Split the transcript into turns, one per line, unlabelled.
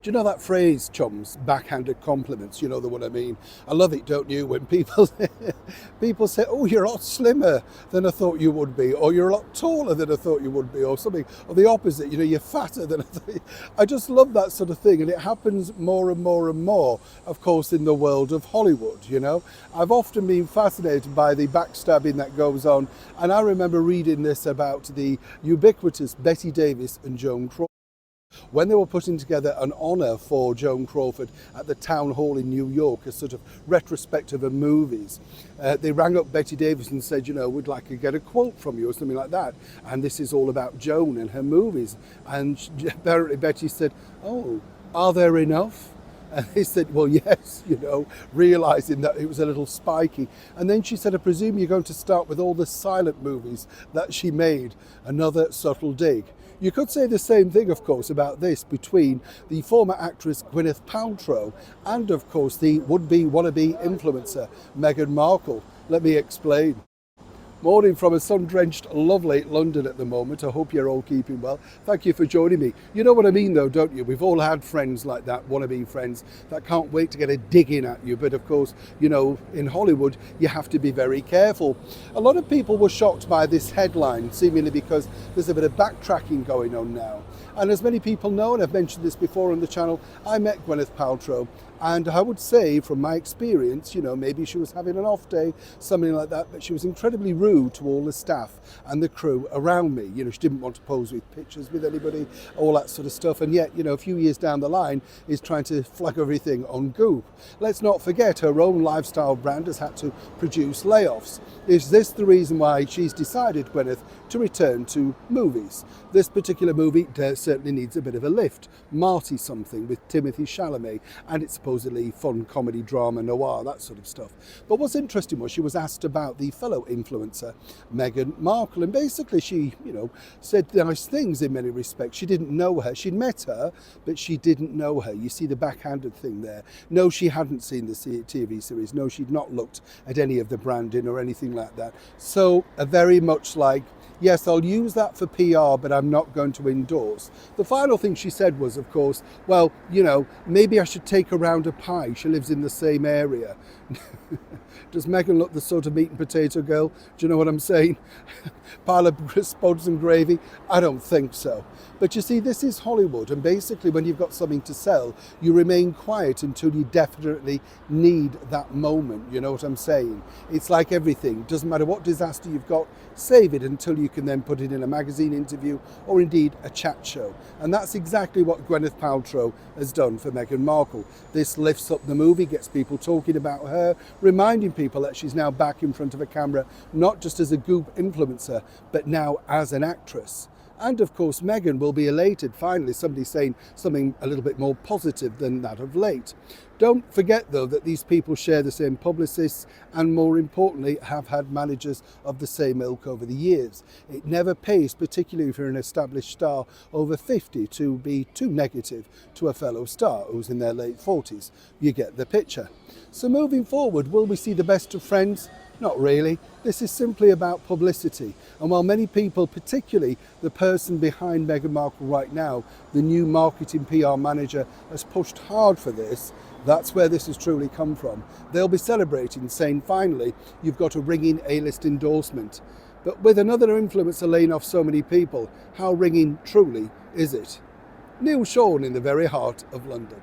Do you know that phrase, chums, backhanded compliments? You know the one I mean. I love it, don't you? When people people say, "Oh, you're a lot slimmer than I thought you would be," or "You're a lot taller than I thought you would be," or something, or the opposite. You know, you're fatter than I thought. I just love that sort of thing, and it happens more and more and more. Of course, in the world of Hollywood, you know, I've often been fascinated by the backstabbing that goes on, and I remember reading this about the ubiquitous Betty Davis and Joan Crawford. When they were putting together an honour for Joan Crawford at the town hall in New York, a sort of retrospective of movies, they rang up Betty Davis and said, you know, we'd like to get a quote from you or something like that. And this is all about Joan and her movies. And apparently Betty said, oh, are there enough? And they said, well, yes, you know, realising that it was a little spiky. And then she said, I presume you're going to start with all the silent movies that she made. Another subtle dig. You could say the same thing, of course, about this between the former actress Gwyneth Paltrow and, of course, the would-be wannabe influencer Meghan Markle. Let me explain. Morning from a sun-drenched, lovely London at the moment. I hope you're all keeping well. Thank you for joining me. You know what I mean, though, don't you? We've all had friends like that, wannabe friends, that can't wait to get a dig in at you. But of course, you know, in Hollywood, you have to be very careful. A lot of people were shocked by this headline, seemingly because there's a bit of backtracking going on now. And as many people know, and I've mentioned this before on the channel, I met Gwyneth Paltrow. And I would say, from my experience, you know, maybe she was having an off day, something like that, but she was incredibly rude to all the staff and the crew around me. You know, she didn't want to pose with pictures with anybody, all that sort of stuff. And yet, you know, a few years down the line is trying to flag everything on Goop. Let's not forget her own lifestyle brand has had to produce layoffs. Is this the reason why she's decided, Gwyneth, to return to movies? This particular movie certainly needs a bit of a lift. Marty something with Timothée Chalamet, and it's supposedly fun comedy, drama, noir, that sort of stuff. But what's interesting was she was asked about the fellow influencer, Meghan Markle, and basically she, you know, said nice things in many respects. She didn't know her. She'd met her, but she didn't know her. You see the backhanded thing there. No, she hadn't seen the TV series. No, she'd not looked at any of the branding or anything like that. So very much like, yes, I'll use that for PR, but I'm not going to endorse. The final thing she said was, of course, well, you know, maybe I should take her round a pie. She lives in the same area. Does Meghan look the sort of meat and potato girl? Do you know what I'm saying? Pile of spuds and gravy? I don't think so. But you see, this is Hollywood, and basically when you've got something to sell, you remain quiet until you definitely need that moment. You know what I'm saying? It's like everything. Doesn't matter what disaster you've got, save it until you can then put it in a magazine interview or indeed a chat show. And that's exactly what Gwyneth Paltrow has done for Meghan Markle. This lifts up the movie, gets people talking about her, reminding people that she's now back in front of a camera, not just as a Goop influencer, but now as an actress. And of course, Meghan will be elated, finally, somebody saying something a little bit more positive than that of late. Don't forget, though, that these people share the same publicists and, more importantly, have had managers of the same ilk over the years. It never pays, particularly if you're an established star over 50, to be too negative to a fellow star who's in their late 40s. You get the picture. So moving forward, will we see the best of friends? Not really. This is simply about publicity. And while many people, particularly the person behind Meghan Markle right now, the new marketing PR manager, has pushed hard for this, that's where this has truly come from. They'll be celebrating, saying, finally, you've got a ringing A-list endorsement. But with another influencer laying off so many people, how ringing truly is it? Neil Sean in the very heart of London.